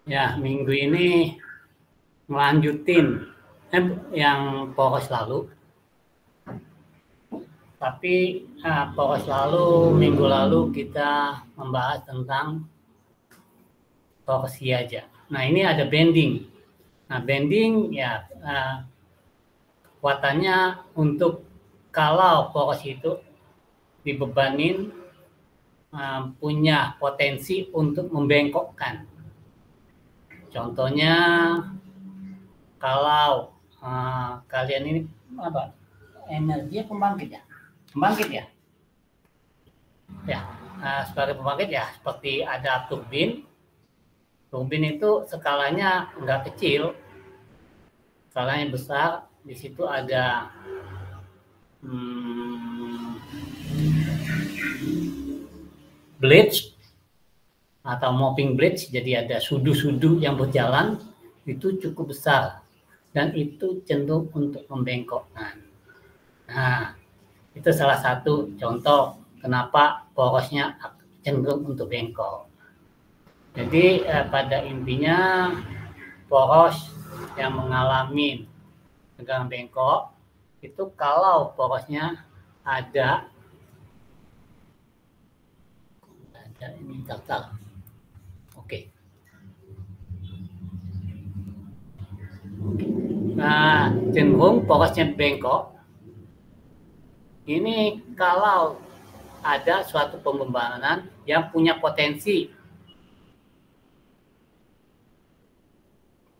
Ya, minggu ini melanjutin yang poros lalu. Tapi poros lalu, minggu lalu kita membahas tentang torsi aja. Nah, ini ada bending. Nah, bending ya kekuatannya untuk kalau poros itu dibebanin punya potensi untuk membengkokkan. Contohnya kalau kalian ini apa? Energi pembangkit ya? Pembangkit ya? Ya, sebagai pembangkit ya seperti ada turbin. Turbin itu skalanya nggak kecil, skalanya besar. Di situ ada blades atau mopping blades, jadi ada sudu-sudu yang berjalan, itu cukup besar dan itu cenderung untuk membengkokkan. Nah, itu salah satu contoh kenapa porosnya cenderung untuk bengkok. Jadi pada intinya poros yang mengalami tegangan bengkok itu kalau porosnya ada ini daftar. Oke. Nah, cenderung porosnya bengkok. Ini kalau ada suatu pembebanan yang punya potensi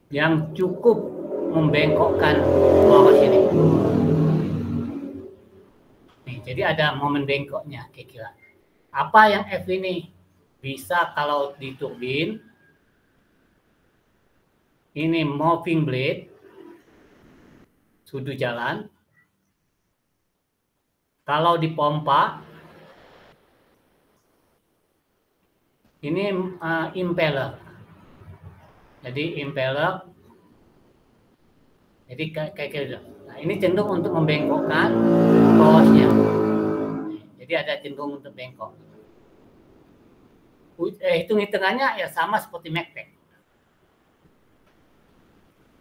yang cukup membengkokkan poros ini. Nih, jadi ada momen bengkoknya kira-kira. Apa yang F ini? Bisa kalau di turbin, ini moving blade, sudu jalan. Kalau di pompa, ini impeller. Jadi impeller, jadi kayak gitu. Nah, ini cenderung untuk membengkokkan porosnya. Jadi ada cenderung untuk bengkok. Hitung-hitungannya ya sama seperti MACTEC.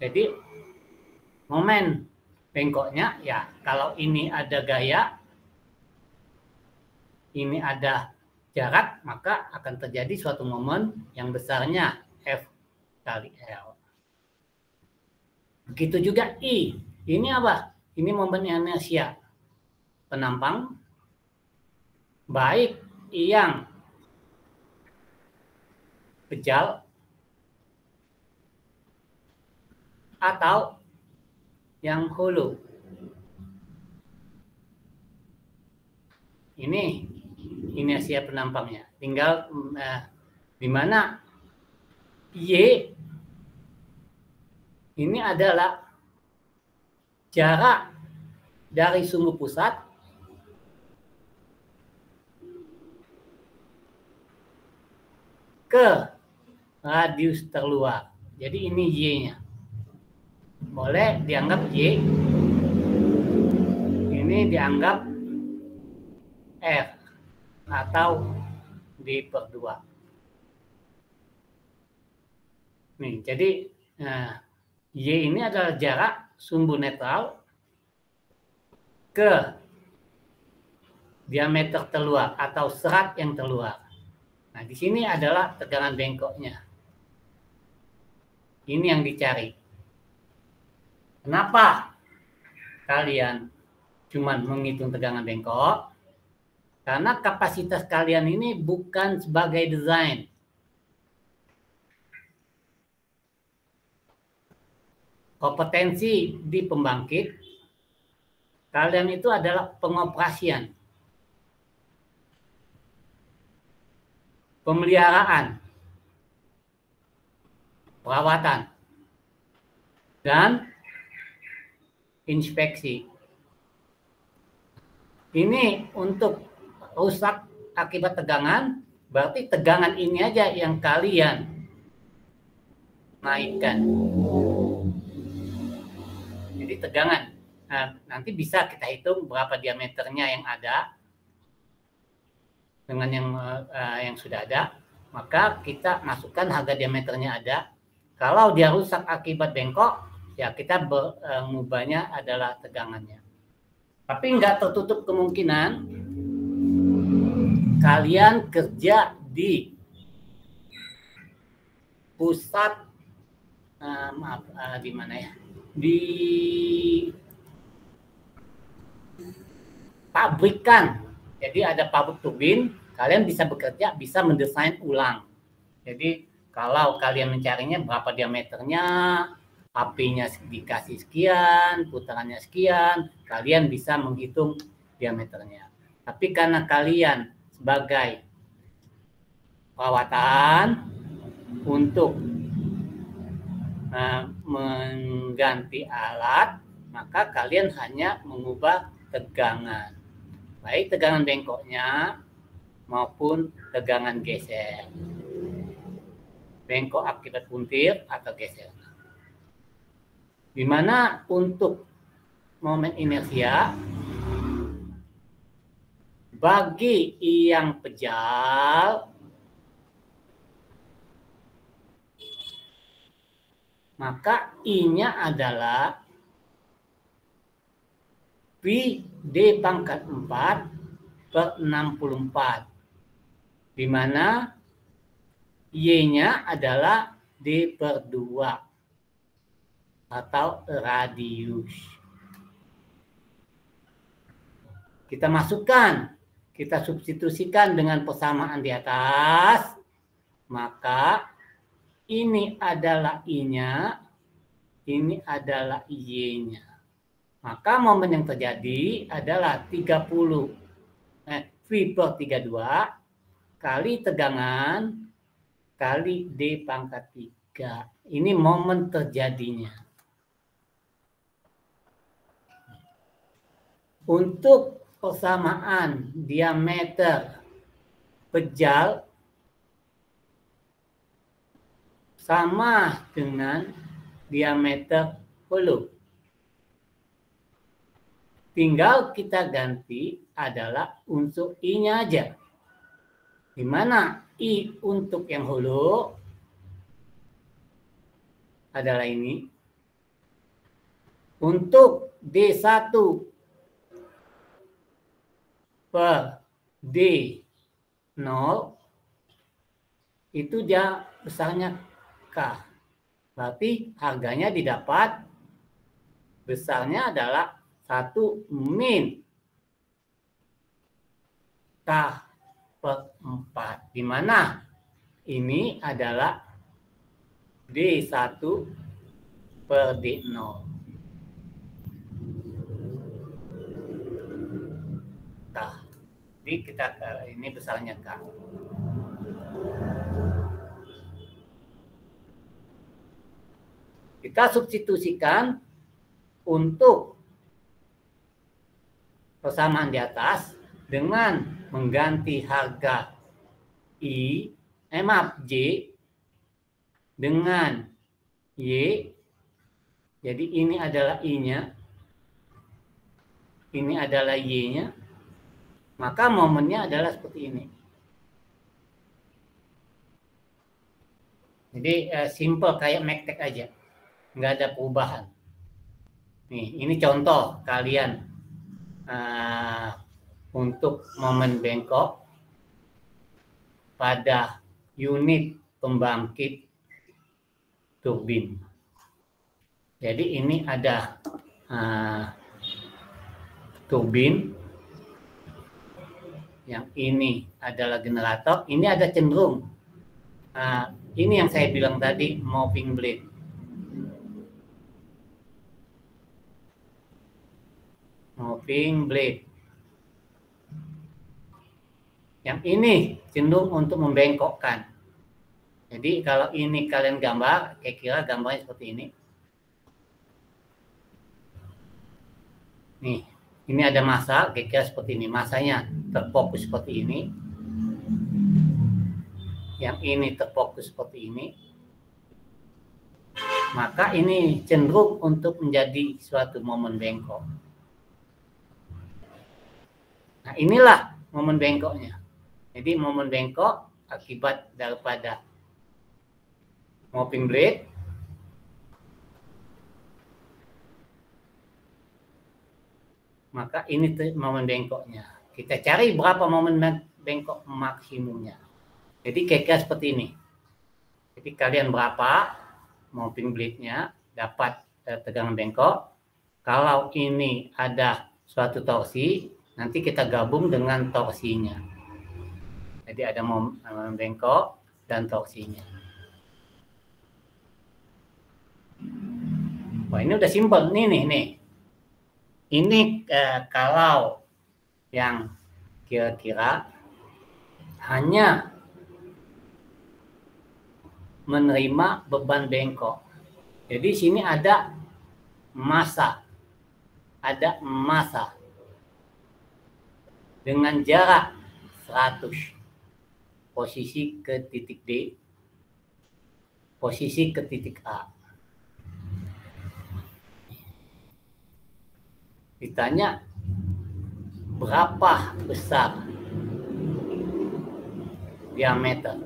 Jadi momen bengkoknya ya kalau ini ada gaya, ini ada jarak, maka akan terjadi suatu momen yang besarnya F kali L. Begitu juga I. Ini apa? Ini momen inersia penampang baik yang kejal atau yang hulu. Ini inersia penampangnya. Tinggal di mana Y ini adalah jarak dari sumbu pusat ke radius terluar. Jadi ini Y-nya. Boleh dianggap Y. Ini dianggap F atau D/2. Nih, jadi Y ini adalah jarak sumbu netral ke diameter terluar atau serat yang terluar. Nah, di sini adalah tegangan bengkoknya. Ini yang dicari. Kenapa kalian cuma menghitung tegangan bengkok? Karena kapasitas kalian ini bukan sebagai desain. Kompetensi di pembangkit, kalian itu adalah pengoperasian, pemeliharaan, perawatan, dan inspeksi. Ini untuk rusak akibat tegangan, berarti tegangan ini aja yang kalian naikkan. Jadi tegangan, nanti bisa kita hitung berapa diameternya yang ada dengan yang sudah ada. maka kita masukkan harga diameternya ada. Kalau dia rusak akibat bengkok, ya kita mengubahnya adalah tegangannya. Tapi nggak tertutup kemungkinan kalian kerja di pusat, di mana ya? Di pabrikan. Jadi ada pabrik turbin, kalian bisa bekerja, bisa mendesain ulang. Jadi kalau kalian mencarinya berapa diameternya, apinya dikasih sekian, putarannya sekian, kalian bisa menghitung diameternya. Tapi karena kalian sebagai perawatan untuk mengganti alat, maka kalian hanya mengubah tegangan, baik tegangan bengkoknya maupun tegangan geser, bengkok akibat puntir atau geser. Dimana untuk momen inersia bagi yang pejal, maka I-nya adalah Pi D pangkat 4 per 64. Di mana Y-nya adalah D per 2 atau radius. Kita masukkan, kita substitusikan dengan persamaan di atas, maka ini adalah I-nya, ini adalah Y-nya. Maka momen yang terjadi adalah 30 V per 32 kali tegangan kali D pangkat 3. Ini momen terjadinya. Untuk persamaan diameter pejal sama dengan diameter hulu. Tinggal kita ganti adalah unsur I-nya aja. Di mana I untuk yang hulu adalah ini. Untuk D1 per D0 itu dia besarnya K. Berarti harganya didapat besarnya adalah 1 min K per 4. Di mana ini adalah D1 per D0. K. Jadi kita ini besarnya K. Kita substitusikan untuk persamaan di atas dengan mengganti harga J dengan Y. Jadi ini adalah I-nya, ini adalah Y-nya. Maka momennya adalah seperti ini. Jadi simple kayak magnetic aja, nggak ada perubahan. Nih, ini contoh kalian untuk momen bengkok pada unit pembangkit turbin. Jadi ini ada turbin, yang ini adalah generator, ini ada cenderung. Ini yang saya bilang tadi, moving blade. Moving blade. Yang ini cenderung untuk membengkokkan. Jadi kalau ini kalian gambar, kira-kira gambarnya seperti ini. Nih, ini ada massa, kira-kira seperti ini. Massanya terfokus seperti ini. Yang ini terfokus seperti ini. Maka ini cenderung untuk menjadi suatu momen bengkok. Nah, inilah momen bengkoknya. Jadi momen bengkok akibat daripada mopping blade. Maka ini momen bengkoknya. Kita cari berapa momen bengkok maksimumnya. Jadi kira-kira seperti ini. Jadi kalian berapa mopping blade-nya dapat tegangan bengkok. Kalau ini ada suatu torsi, nanti kita gabung dengan torsinya. Jadi ada momen bengkok dan torsinya. Wah, ini udah simpel nih. Ini kalau yang kira-kira hanya menerima beban bengkok. Jadi sini ada massa dengan jarak 100, posisi ke titik D, posisi ke titik A. Ditanya berapa besar diameter,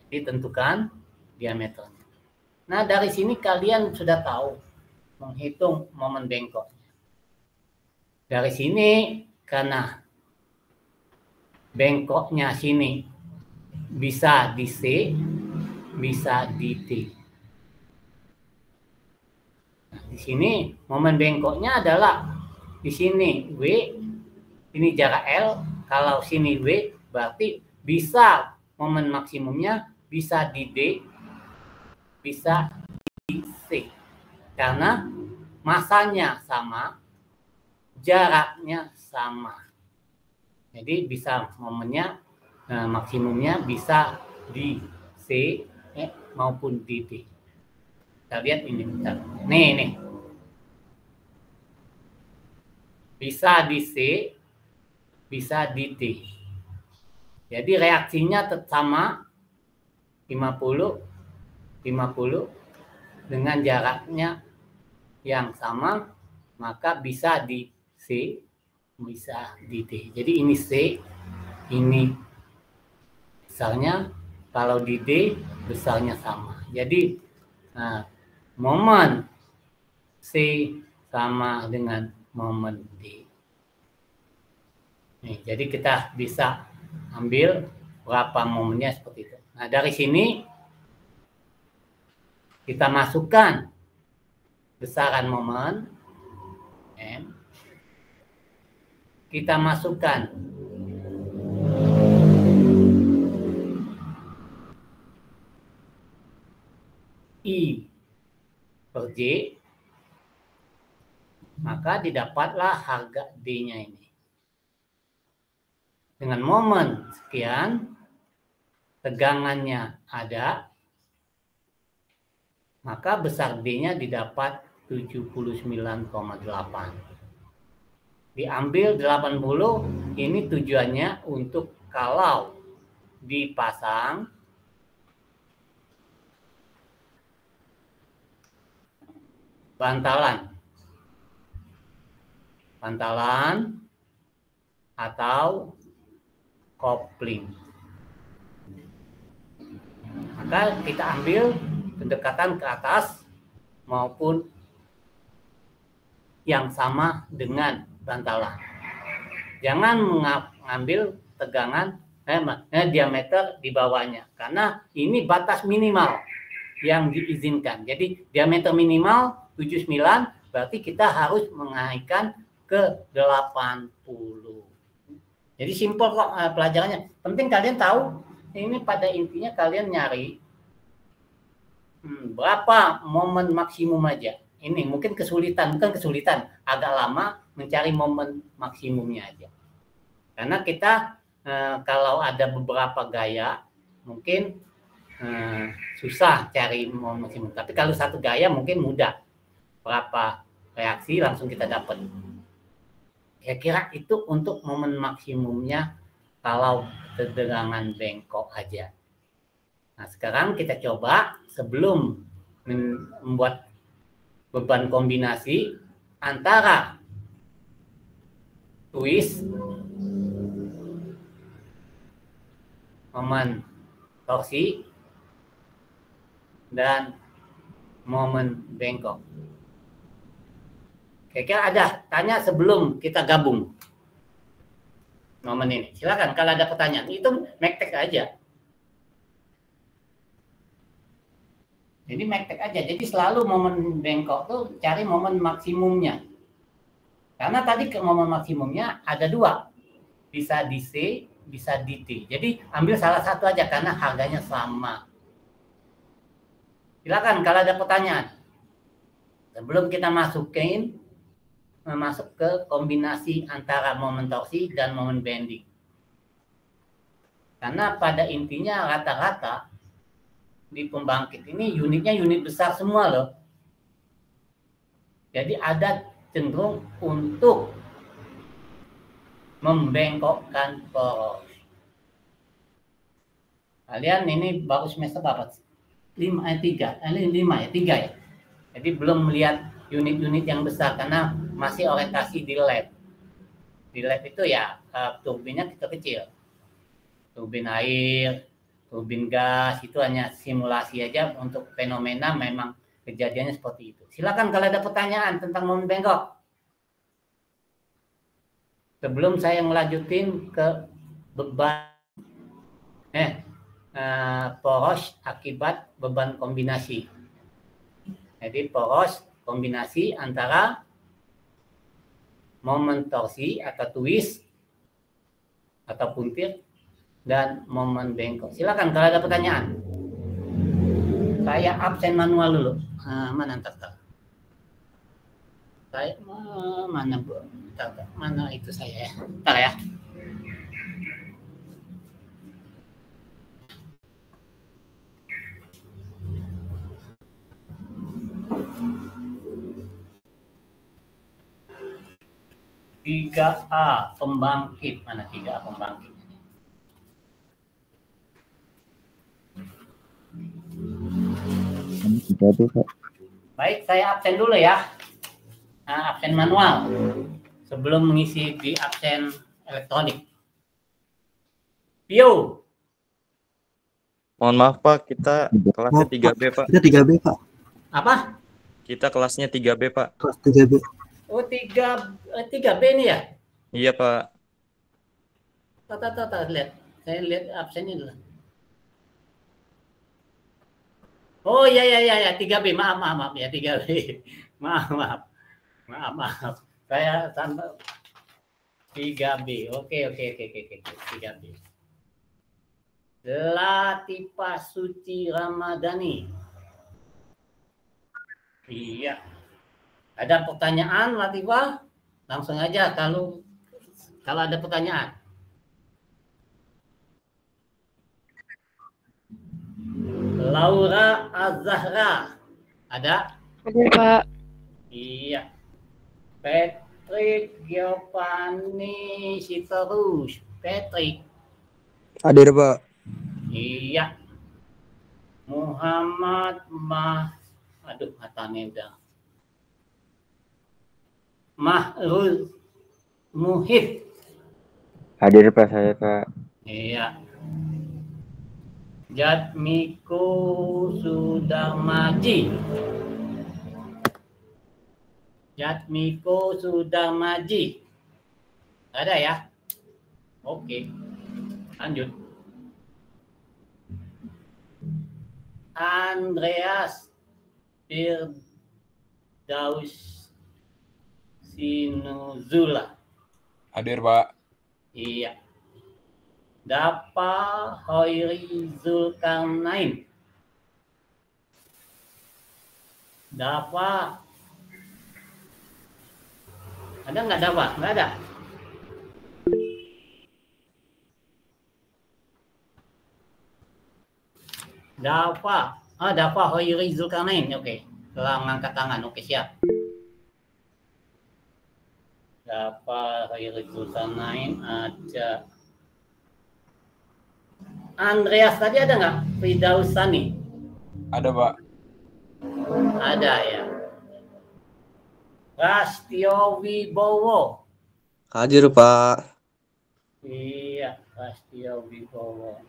ditentukan diameternya. Nah, dari sini kalian sudah tahu menghitung momen bengkok. Dari sini, karena bengkoknya sini bisa di C, bisa di T. Nah, di sini momen bengkoknya adalah di sini W, ini jarak L. Kalau sini W, berarti bisa momen maksimumnya bisa di D, bisa di C. Karena masanya sama, jaraknya sama. Jadi bisa momennya maksimumnya bisa di C maupun di D. Kita lihat ini bentar. Nih. Bisa di C, bisa di D. Jadi reaksinya tetap sama 50 dengan jaraknya yang sama, maka bisa di C, bisa di D. Jadi ini C, ini besarnya, kalau di D besarnya sama. Jadi momen C sama dengan momen D. Nih, jadi kita bisa ambil berapa momennya seperti itu. Nah, dari sini kita masukkan besaran momen M. Kita masukkan I per J, maka didapatlah harga D-nya ini. Dengan momen sekian, tegangannya ada, maka besar D-nya didapat 79,8. Diambil 80, ini tujuannya untuk kalau dipasang bantalan atau kopling. Maka kita ambil pendekatan ke atas maupun yang sama dengan bantalan. Jangan mengambil tegangan diameter di bawahnya, karena ini batas minimal yang diizinkan. Jadi diameter minimal 79, berarti kita harus menaikkan ke 80. Jadi simpel kok pelajarannya. Penting kalian tahu, ini pada intinya kalian nyari berapa momen maksimum aja. Ini mungkin bukan kesulitan, agak lama mencari momen maksimumnya aja. Karena kita kalau ada beberapa gaya, mungkin susah cari momen maksimum. Tapi kalau satu gaya mungkin mudah. Berapa reaksi langsung kita dapat. Kira-kira itu untuk momen maksimumnya kalau tegangan bengkok aja. Nah, sekarang kita coba sebelum membuat beban kombinasi antara twist momen torsi, dan momen bengkok. Kira-kira ada tanya sebelum kita gabung momen ini. Silakan kalau ada pertanyaan. Itu mektek aja. Jadi mektek aja. Jadi selalu momen bengkok tuh cari momen maksimumnya. Karena tadi ke momen maksimumnya ada dua. Bisa di C, bisa di T. Jadi ambil salah satu aja karena harganya sama. Silakan kalau ada pertanyaan. Sebelum kita masuk ke kombinasi antara momen torsi dan momen bending. Karena pada intinya rata-rata di pembangkit ini unitnya unit besar semua loh. Jadi ada cenderung untuk membengkokkan poros. Kalian ini baru semester berapa? 3 ya. Jadi belum melihat unit-unit yang besar karena masih orientasi di lab. Di lab itu ya turbinnya kecil-kecil. Turbin air, turbin gas itu hanya simulasi aja untuk fenomena memang kejadiannya seperti itu. Silakan kalau ada pertanyaan tentang momen bengkok. Sebelum saya melanjutin ke beban poros akibat beban kombinasi. Jadi poros kombinasi antara momen torsi atau twist atau puntir dan momen bengkok. Silakan kalau ada pertanyaan. Saya absen manual dulu. Mana ntar? Saya mana bu? Mana itu saya ya? Ntar ya. Tiga A pembangkit, mana 3A pembangkit? Baik, saya absen dulu ya. Absen manual sebelum mengisi di absen elektronik. Pio. Mohon maaf Pak, kita kelasnya 3B Pak. Kita 3B Pak. Apa? Kita kelasnya 3B Pak. Kelas 3B. Oh 3B ini ya? Iya Pak. Lihat. Saya lihat absennya dulu. Oh ya 3B. Maaf ya 3B. Maaf. Saya tambah 3B. Oke. 3B. Latifah Suci Ramadhani. Iya. Ada pertanyaan Latifah? Langsung aja kalau ada pertanyaan. Laura Azahra. Ada? Ada Pak. Iya. Patrick Giovanni Sitorus. Patrick. Ada Pak. Iya. Muhammad matanya udah. Mahrul Muhib. Hadir Pak, saya Pak. Iya. Jatmiko Sudarmaji. Ada ya? Oke. Lanjut. Andreas Firdaus Sinuzula. Hadir Pak. Iya. Dapa Hoiri Zulkarnain. Dapa. Ada nggak Dapa? Nggak ada. Dapa Hoiri Zulkarnain. Oke. Telah mengangkat tangan. Oke, siap. Dapa Hoiri Zulkarnain ada. Andreas tadi ada nggak? Fidausani. Ada Pak. Ada ya. Rastio Wibowo. Hadir Pak. Iya, Rastio Wibowo.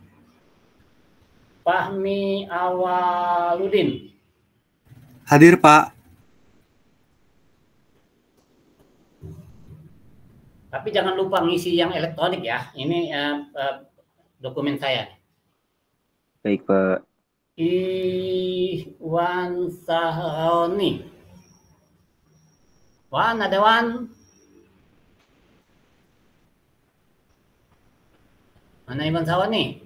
Fahmi Awaludin. Hadir, Pak. Tapi jangan lupa ngisi yang elektronik ya. Ini dokumen saya. Baik, Pak. Iwan Sahroni. Wan, ada Wan? Mana Iwan Sahroni?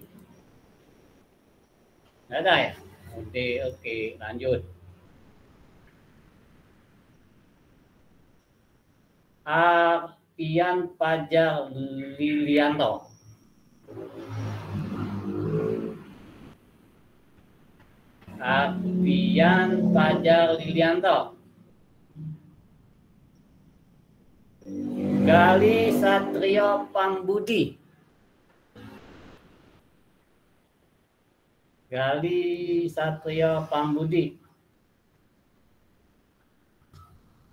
Nggak ada ya? Oke, lanjut. Arfian Fajar Lilianto. Arfian Fajar Lilianto. Gali Satrio Pambudi. Gali Satrio Pambudi.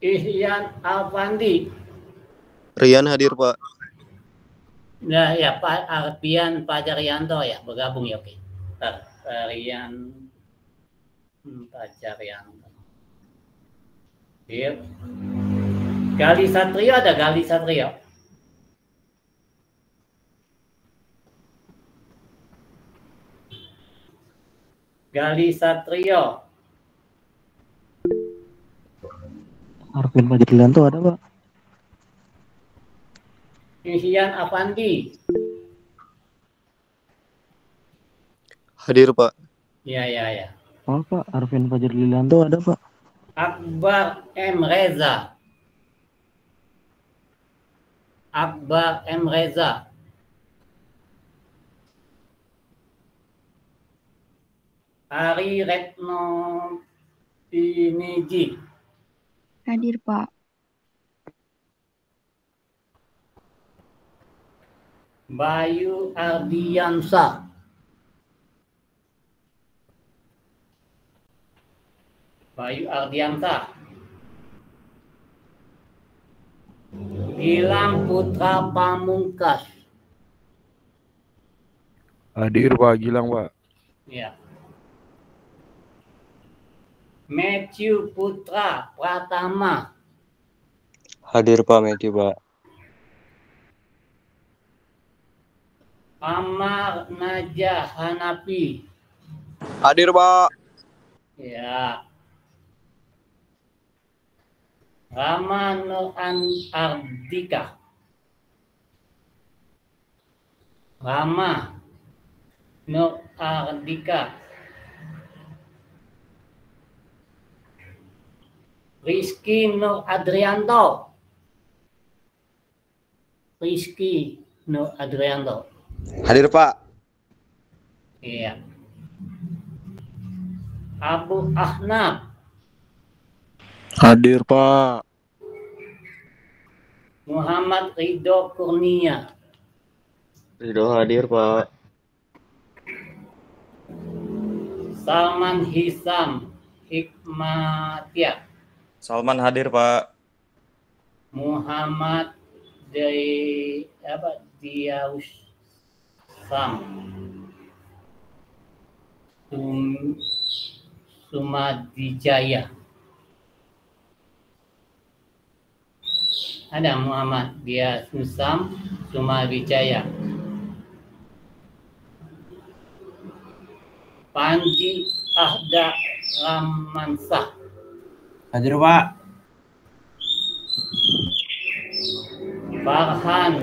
Ihyan Alfandi. Rian hadir, Pak. Nah, ya Pak Arfian Fajaryanto ya, bergabung ya, oke. Rian Fajaryanto. Yep. Gali Satrio ada Gali Satrio. Gali Satrio. Arvin Fajrianto ada, Pak. Ihyan Afandi. Hadir, Pak. Ya. Oh, Pak. Arvin Fajrianto ada, Pak. Akbar M. Reza. Akbar M. Reza. Ari Retno Piniji. Hadir, Pak. Bayu Ardiansa. Bayu Ardiansa. Gilang Putra Pamungkas. Hadir, Pak. Gilang, Pak. Ya. Matthew Putra Pratama. Hadir, Pak. Matthew, Pak. Amar Najah Hanafi. Hadir, Pak. Ya. Rama Nur Ardika. Rama Nur Ardika. Rizky Nur Adrianto. Rizky Nur Adrianto. Hadir, Pak. Iya. Abu Ahnaf. Hadir, Pak. Muhammad Ridho Kurnia. Ridho hadir, Pak. Salman Hisam Hikmatia. Salman hadir, Pak. Muhammad Diaus Sam. Sumadijaya. Ada Muhammad dia Susam Sumadijaya. Panji Ahda Ramansah. Hadir, Pak. Farhan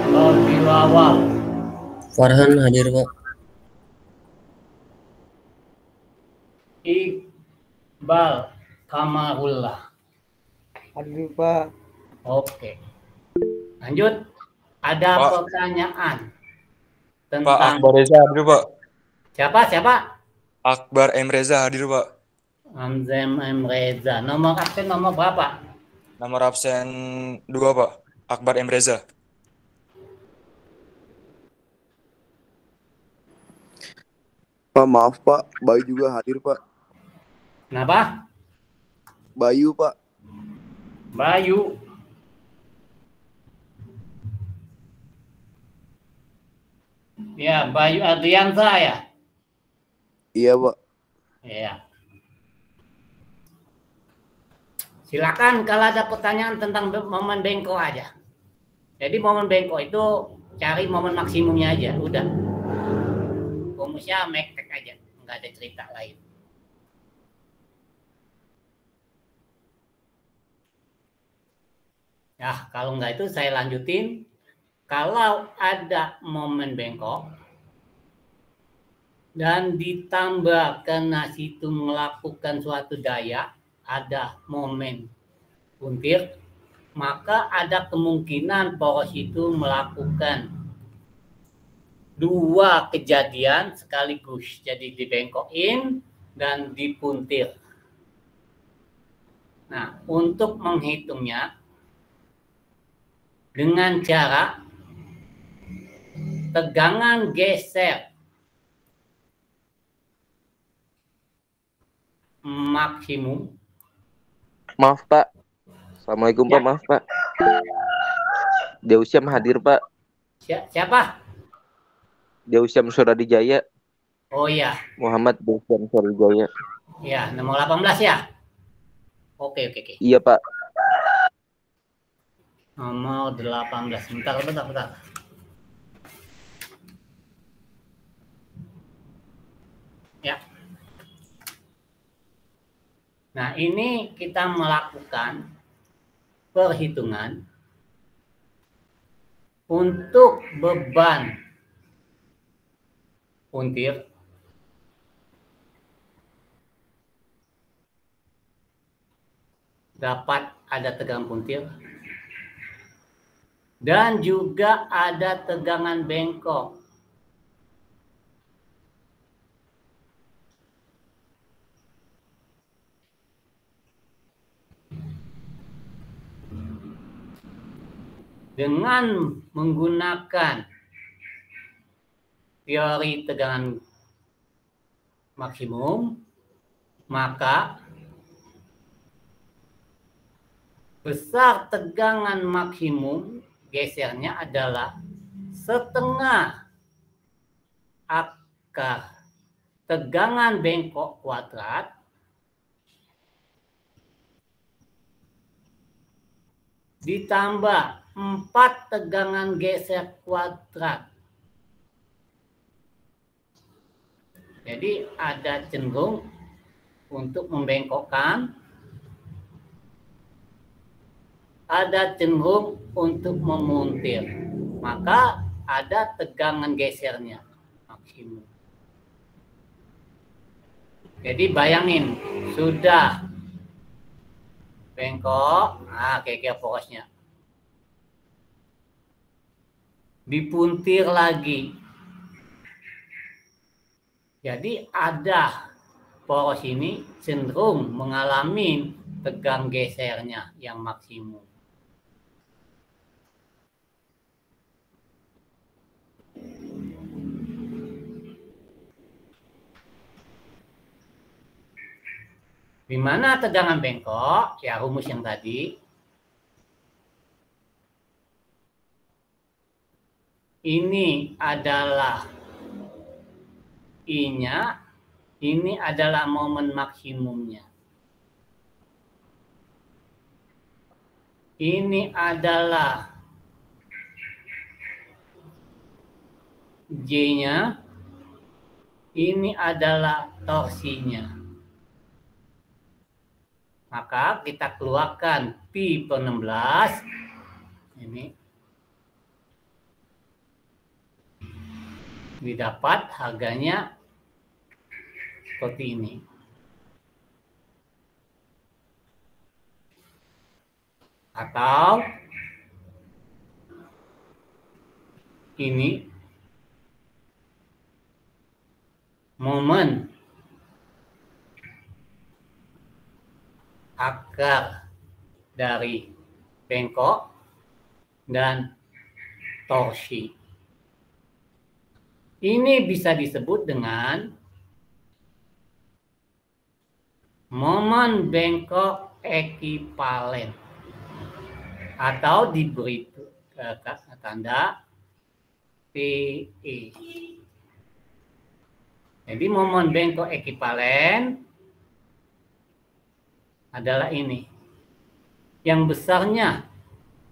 Robiwawal. Farhan hadir, Pak. Iqbal Kamarullah. Hadir, Pak. Oke. Lanjut. Ada Pak. pertanyaan Pak tentang Akbar Reza hadir, Pak. siapa? Akbar M. Reza hadir, Pak. Hamzam M. Reza. Nomor absen nomor berapa? Nomor absen 2, Pak. Akbar M. Reza. Pak, maaf Pak, Bayu juga hadir Pak. Kenapa? Bayu Pak. Bayu. Ya, Bayu Adriansa ya. Iya, Pak. Ya. Silakan kalau ada pertanyaan tentang momen bengkok aja. Jadi momen bengkok itu cari momen maksimumnya aja, udah. Rumusnya mektek aja, nggak ada cerita lain. Nah, kalau nggak itu saya lanjutin. Kalau ada momen bengkok dan ditambah karena situ melakukan suatu daya, ada momen puntir, maka ada kemungkinan poros itu melakukan dua kejadian sekaligus. Jadi dibengkokin dan dipuntir. Nah, untuk menghitungnya dengan cara tegangan geser maksimum. Maaf Pak. Assalamualaikum Ya. Pak, maaf Pak. Deusiam hadir Pak. Siapa? Deusiam Suradijaya. Oh iya. Muhammad Deusiam Suradijaya. Ya, nomor 18 ya? Oke. Iya Pak. Nomor 18. Bentar. Ya. Nah, ini kita melakukan perhitungan untuk beban puntir dapat ada tegangan puntir dan juga ada tegangan bengkok. Dengan menggunakan teori tegangan maksimum, maka besar tegangan maksimum gesernya adalah setengah akar tegangan bengkok kuadrat ditambah 4 tegangan geser kuadrat. Jadi ada cenderung untuk membengkokkan, ada cenderung untuk memuntir. Maka ada tegangan gesernya maksimum. Jadi bayangin, sudah bengkok, kayak porosnya. Dipuntir lagi. Jadi ada poros ini cenderung mengalami tegang gesernya yang maksimum. Di mana tegangan bengkok? Ya rumus yang tadi. Ini adalah I-nya, ini adalah momen maksimumnya. Ini adalah J-nya, ini adalah torsinya. Maka kita keluarkan Pi per 16. Ini didapat harganya seperti ini. Atau ini momen akar dari bengkok dan torsi. Ini bisa disebut dengan momen bengkok ekivalen atau diberi tanda PE. Jadi momen bengkok ekivalen adalah ini. Yang besarnya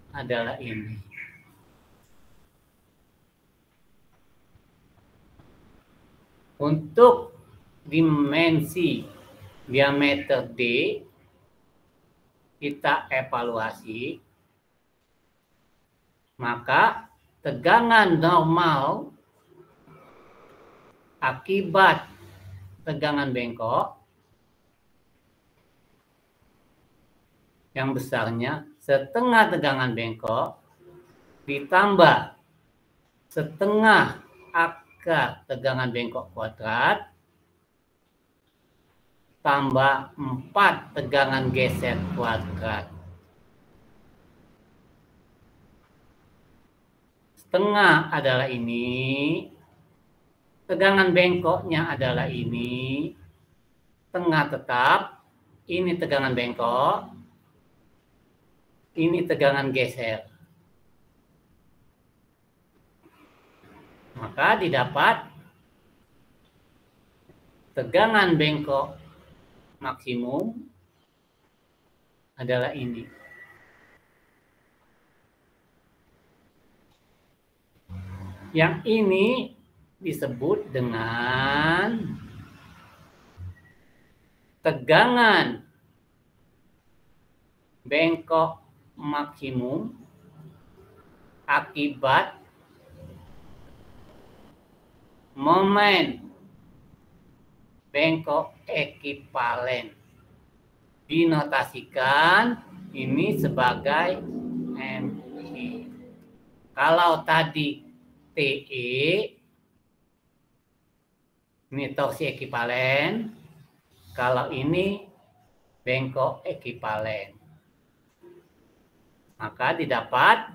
adalah ini. Untuk dimensi diameter D, kita evaluasi, maka tegangan normal akibat tegangan bengkok yang besarnya setengah tegangan bengkok ditambah setengah akar tegangan bengkok kuadrat tambah 4 tegangan geser kuadrat. Setengah adalah ini, tegangan bengkoknya adalah ini, tengah tetap, ini tegangan bengkok, ini tegangan geser. Maka didapat tegangan bengkok maksimum adalah ini. Yang ini disebut dengan tegangan bengkok maksimum akibat momen bengkok ekivalen. Dinotasikan ini sebagai MC. Kalau tadi TE, ini torsi ekivalen. Kalau ini bengkok ekivalen. Maka didapat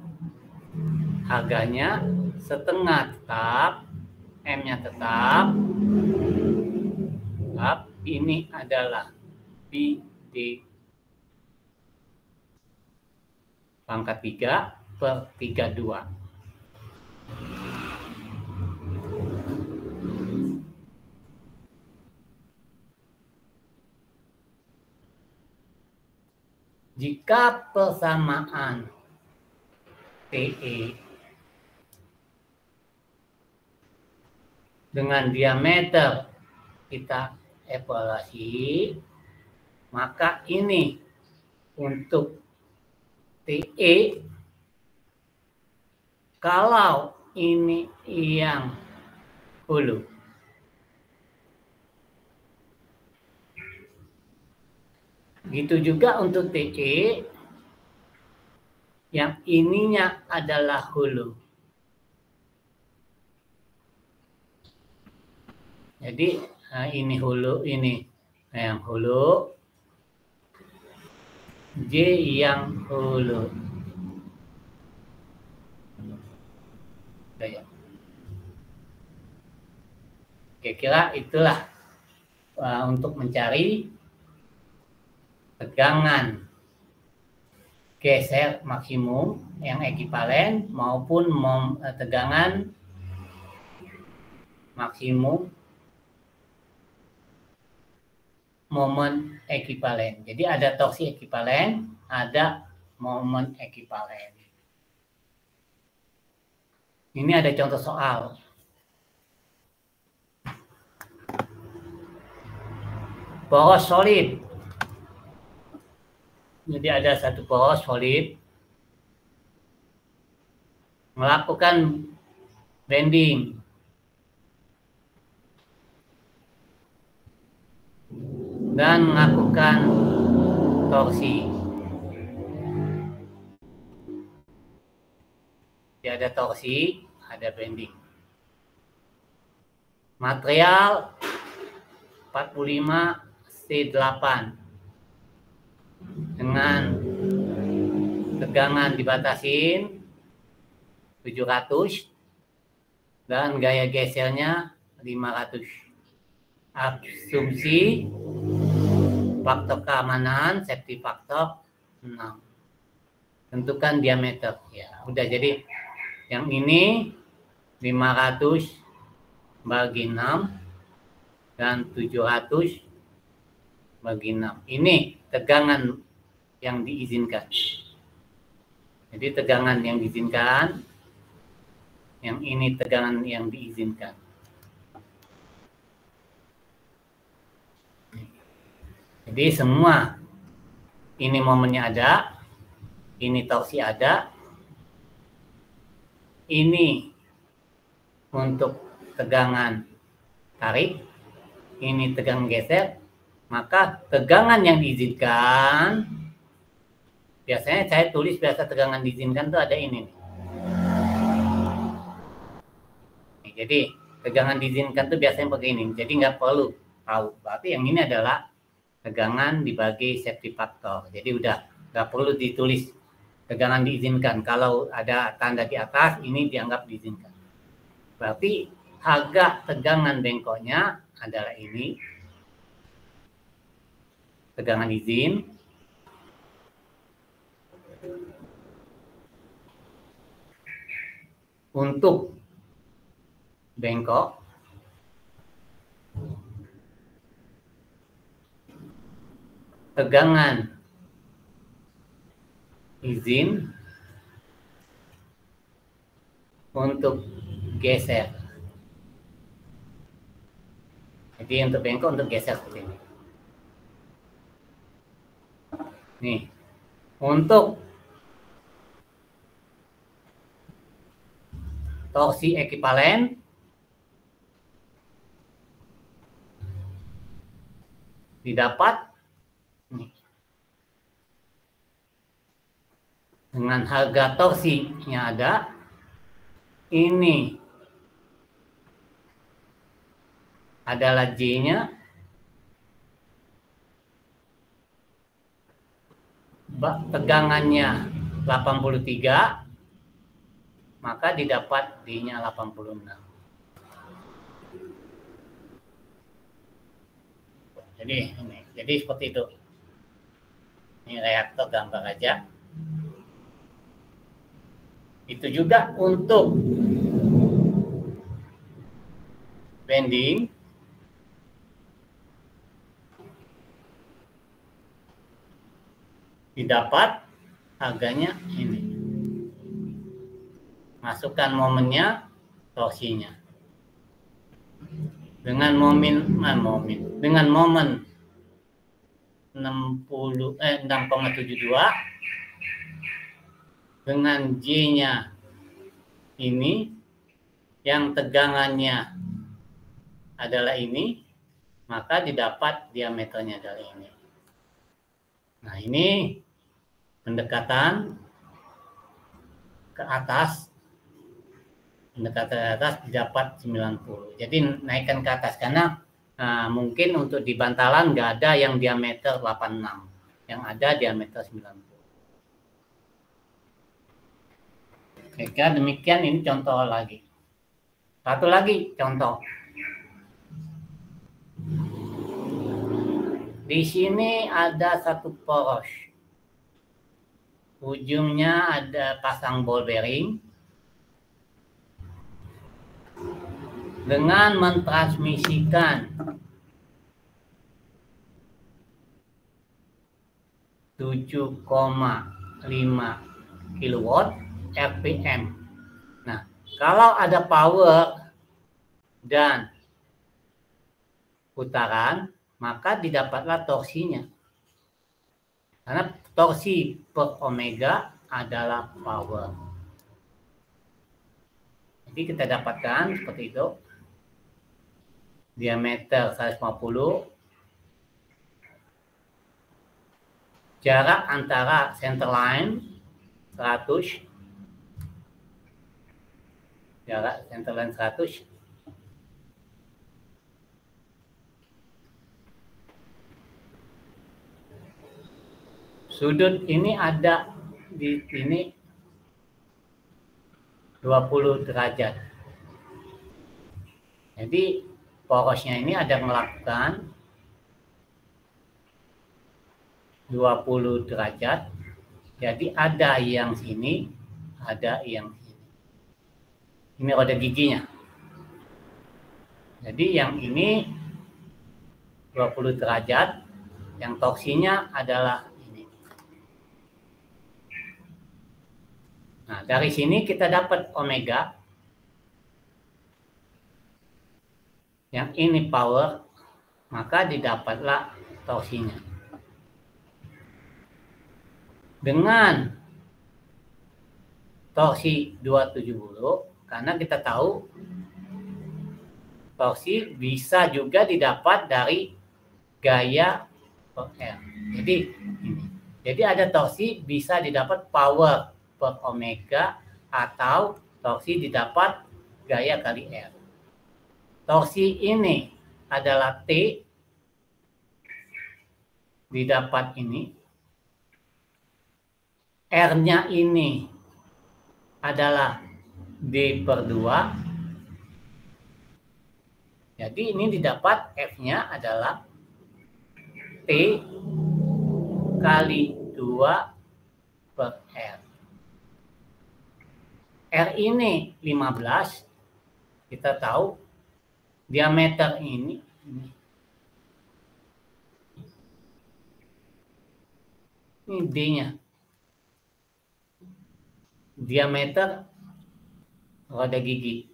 harganya setengah tetap, M-nya tetap. Ini adalah BD pangkat 3/32. Jika persamaan TE dengan diameter kita evaluasi, maka ini untuk TE, kalau ini yang hulu, gitu juga untuk TE yang ininya adalah hulu. Jadi ini hulu, ini yang hulu, J yang hulu. Kira-kira itulah untuk mencari tegangan geser maksimum yang ekivalen maupun tegangan maksimum momen ekivalen. Jadi ada torsi ekivalen, ada momen ekivalen. Ini ada contoh soal. Poros solid. Jadi ada satu poros solid melakukan bending. Dan melakukan torsi. Jadi ada torsi, ada bending. Material 45 C8 dengan tegangan dibatasin 700 dan gaya gesernya 500. Asumsi faktor keamanan, safety faktor 6. Tentukan diameter. Ya, udah, jadi yang ini 500 bagi 6 dan 700 bagi 6. Ini tegangan yang diizinkan. Jadi tegangan yang diizinkan, yang ini tegangan yang diizinkan. Jadi semua ini momennya ada, ini torsi ada, ini untuk tegangan tarik, ini tegangan geser, maka tegangan yang diizinkan, biasanya saya tulis biasa tegangan diizinkan itu ada ini. Jadi tegangan diizinkan itu biasanya begini, jadi nggak perlu tahu. Berarti yang ini adalah tegangan dibagi safety factor. Jadi udah nggak perlu ditulis tegangan diizinkan. Kalau ada tanda di atas, ini dianggap diizinkan. Berarti harga tegangan bengkoknya adalah ini. Tegangan izin. Untuk bengkok. Tegangan izin untuk geser. Jadi untuk bengkok untuk geser seperti ini. Nih, untuk torsi ekivalen didapat dengan harga torsinya ada, ini adalah J-nya, tegangannya 83, maka didapat D-nya 86. Jadi seperti itu. Ini reaktor gambar aja. Itu juga untuk bending. Didapat harganya ini. Masukkan momennya, torsinya. Dengan momen 6,72 dengan J-nya ini yang tegangannya adalah ini, maka didapat diameternya adalah ini. Nah, ini pendekatan ke atas. Pendekatan ke atas didapat 90. Jadi naikkan ke atas karena mungkin untuk di bantalan nggak ada yang diameter 86. Yang ada diameter 90. Oke, demikian ini contoh lagi. Satu lagi contoh. Di sini ada satu poros. Ujungnya ada pasang ball bearing. Dengan mentransmisikan 7,5 kW RPM. Nah, kalau ada power dan putaran, maka didapatlah torsinya. Karena torsi per omega adalah power. Jadi kita dapatkan seperti itu. Diameter 150. Jarak antara center line 100. Jarak center line 100. Sudut ini ada di sini 20 derajat. Jadi porosnya ini ada melakukan 20 derajat. Jadi ada yang sini, ada yang sini. Ini roda giginya. Jadi yang ini 20 derajat, yang torsinya adalah ini. Nah, dari sini kita dapat omega. Yang ini power, maka didapatlah torsinya. Dengan torsi 270, karena kita tahu torsi bisa juga didapat dari gaya per R. Jadi ini. Jadi ada torsi bisa didapat power per omega atau torsi didapat gaya kali R. Torsi ini adalah T didapat ini. R-nya ini adalah D per 2. Jadi ini didapat F-nya adalah T kali 2 per R. R ini 15. Kita tahu diameter ini D-nya. Diameter roda gigi.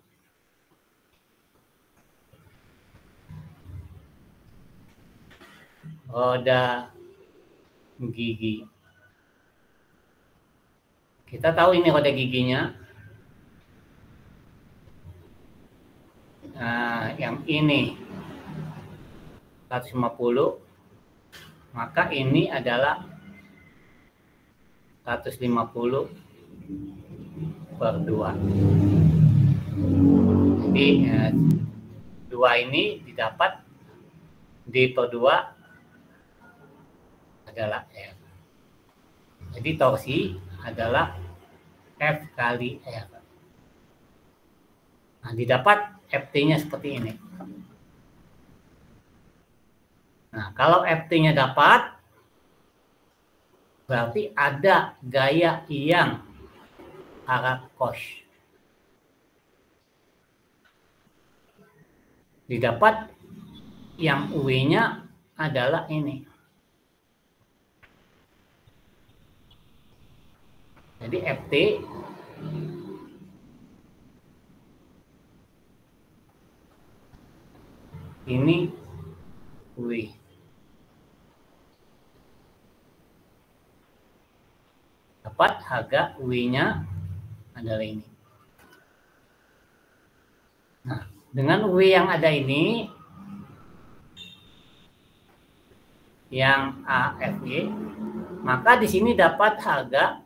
Roda gigi. Kita tahu ini roda giginya. Nah, yang ini 150, maka ini adalah 150 per 2. Jadi 2 ini didapat D per 2 adalah R. Jadi torsi adalah F kali R. Nah, didapat FT-nya seperti ini. Nah, kalau FT-nya dapat, berarti ada gaya yang arah cos. Didapat yang W-nya adalah ini. Jadi FT ini W. Dapat harga W-nya adalah ini. Nah, dengan W yang ada ini, yang AFY, maka di sini dapat harga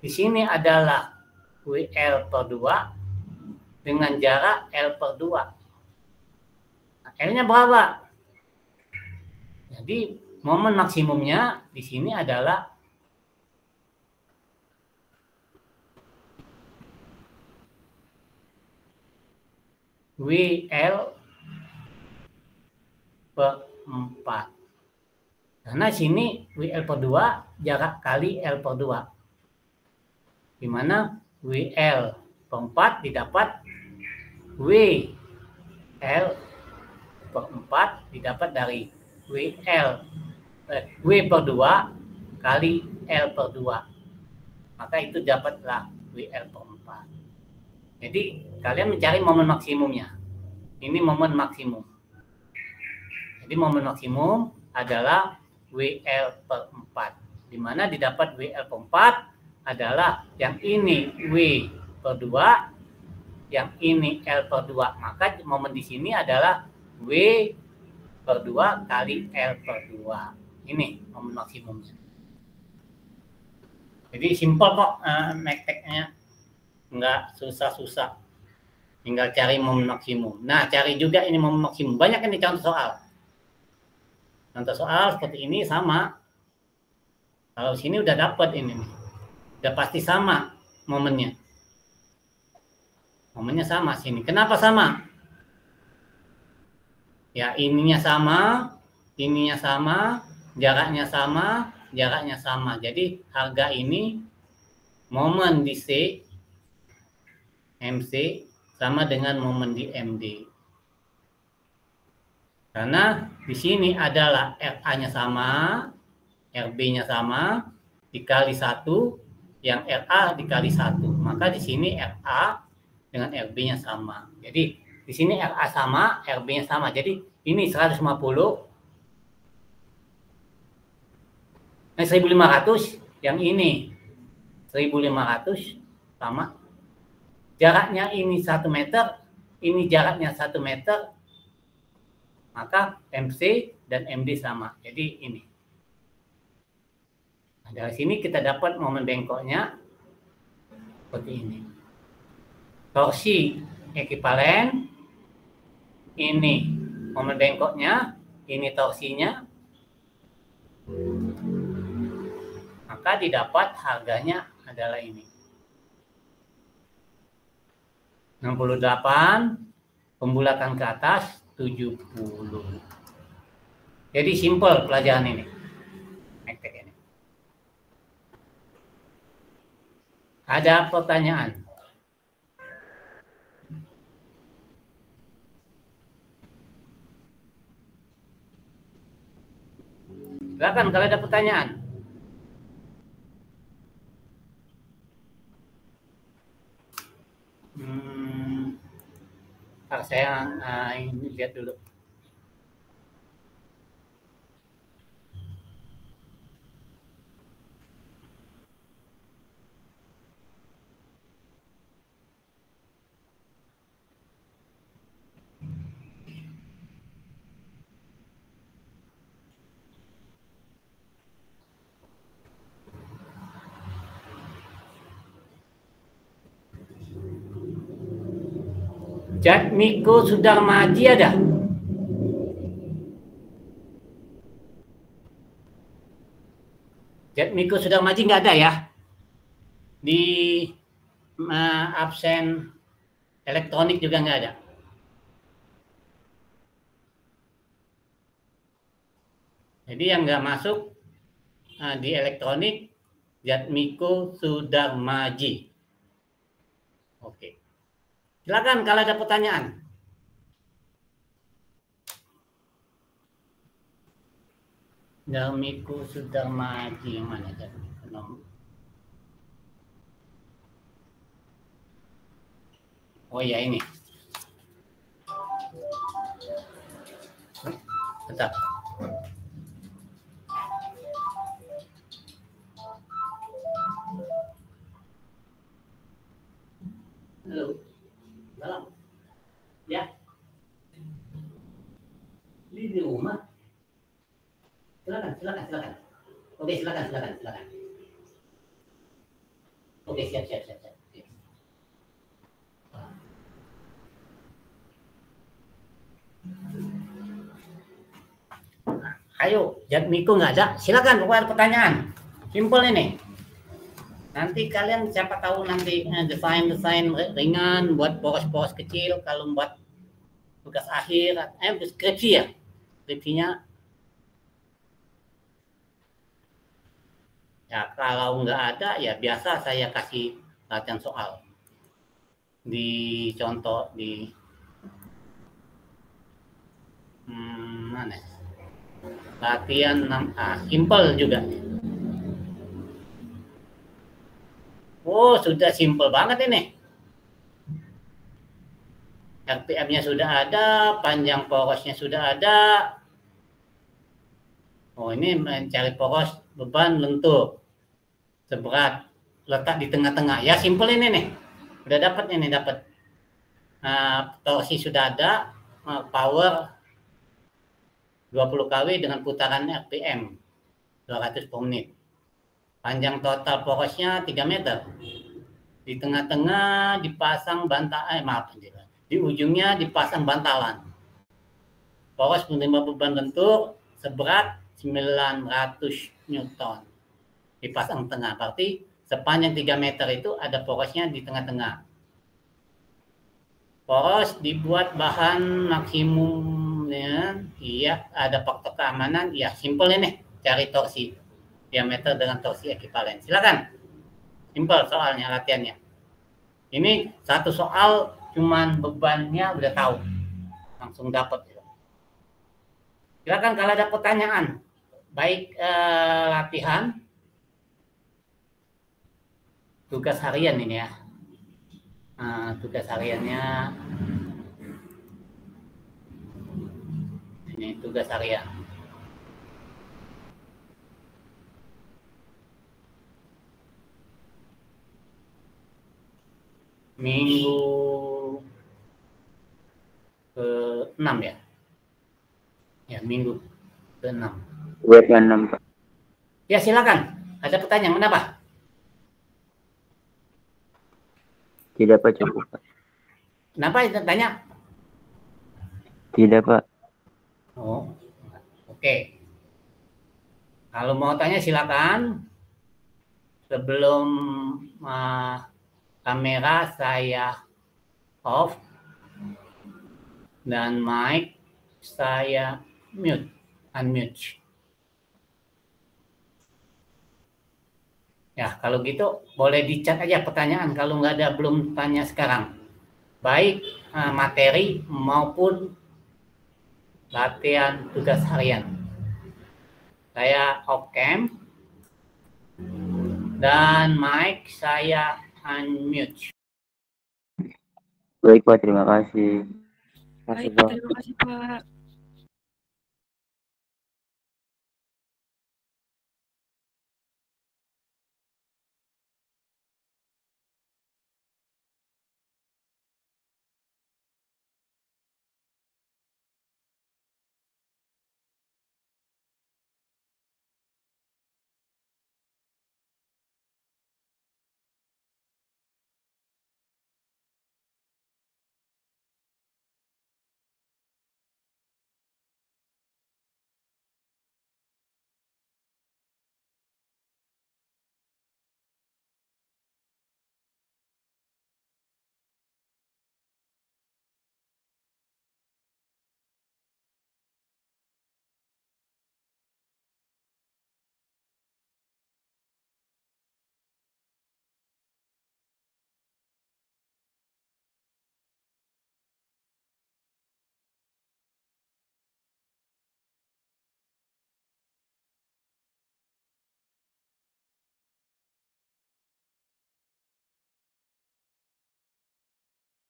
di sini adalah WL per 2 dengan jarak L per 2. Nah, L-nya berapa? Jadi momen maksimumnya di sini adalah WL per 4. Karena sini WL per 2 jarak kali L per 2. Di mana WL per 4 didapat WL per 4 didapat dari W per 2 kali L per 2. Maka itu dapatlah WL per 4. Jadi kalian mencari momen maksimumnya. Ini momen maksimum. Jadi momen maksimum adalah WL per 4. Di mana didapat WL per 4 adalah yang ini W per 2, yang ini L per 2. Maka momen di sini adalah W per 2 kali L per 2. Ini momen maksimumnya. Jadi simpel kok mekteknya. Enggak susah-susah. Tinggal cari momen maksimum. Nah, cari juga ini momen maksimum. Banyak ini contoh soal. Contoh soal seperti ini sama. Kalau sini udah dapat ini nih. Udah pasti sama momennya. Momennya sama sini. Kenapa sama? Ya, ininya sama, jaraknya sama. Jadi harga ini momen di C MC sama dengan momen di MD. Karena di sini adalah RA-nya sama, RB-nya sama, dikali 1, yang RA dikali 1. Maka di sini RA dengan RB-nya sama. Jadi di sini RA sama, RB-nya sama. Jadi ini 150, 1500, yang ini 1500 sama. Jaraknya ini 1 meter, ini jaraknya 1 meter, maka MC dan MD sama. Jadi ini. Nah, dari sini kita dapat momen bengkoknya seperti ini. Torsi ekivalen, ini momen bengkoknya, ini torsinya, maka didapat harganya adalah ini. 68, pembulatan ke atas 70. Jadi simpel pelajaran ini. Ada pertanyaan? Silakan kalau ada pertanyaan. Saya ini lihat dulu. Jatmiko Sudarmaji ada? Jatmiko Sudarmaji nggak ada ya? Di absen elektronik juga nggak ada. Jadi yang nggak masuk di elektronik Jatmiko Sudarmaji. Oke. Silakan kalau ada pertanyaan. Jatmiko Sudarmaji yang mana? Oh ya ini. Tetap. Halo. Dalam. Ya. Di rumah. Silakan. Oke, silakan. Oke, siap. Ayo, Jatmiko nggak ada. Silakan buat pertanyaan. Simpel ini. Nanti kalian siapa tahu nanti desain ringan buat poros-poros kecil kalau buat tugas akhir, skripsi ya. Skripsinya ya kalau nggak ada ya biasa saya kasih latihan soal di contoh di mana? Latihan 6A, simpel juga. Oh, sudah simpel banget ini. RPM-nya sudah ada, panjang porosnya sudah ada. Oh, ini mencari poros beban lentur. Seberat, letak di tengah-tengah. Ya, simpel ini nih. Udah dapat ini, dapat. Torsi sudah ada, power 20 kW dengan putaran RPM 200 per menit. Panjang total porosnya 3 meter. Di tengah-tengah dipasang di ujungnya dipasang bantalan. Poros menerima beban lentur seberat 900 Newton. Dipasang tengah, berarti sepanjang 3 meter itu ada porosnya di tengah-tengah. Poros dibuat bahan maksimum ya, iya ada faktor keamanan, ya simpel ini, cari torsi diameter dengan torsi ekivalen. Silakan. Simpel soalnya latihannya. Ini satu soal cuman bebannya udah tahu, langsung dapat. Silakan kalau ada pertanyaan, baik latihan, tugas harian ini ya. Tugas hariannya ini tugas harian. Minggu ke-6 ya? Ya, minggu ke-6. Web 6 Pak. Ya, silakan. Ada pertanyaan, kenapa? Tidak Pak, cukup Pak. Kenapa tanya? Tidak Pak. Oh, oke. Kalau mau tanya silakan. Sebelum kamera saya off dan mic saya unmute. Ya, kalau gitu boleh di-chat aja pertanyaan kalau nggak ada belum tanya sekarang. Baik materi maupun latihan tugas harian. Saya off cam dan mic saya unmute. Baik Pak, terima kasih. Baik, terima kasih Pak.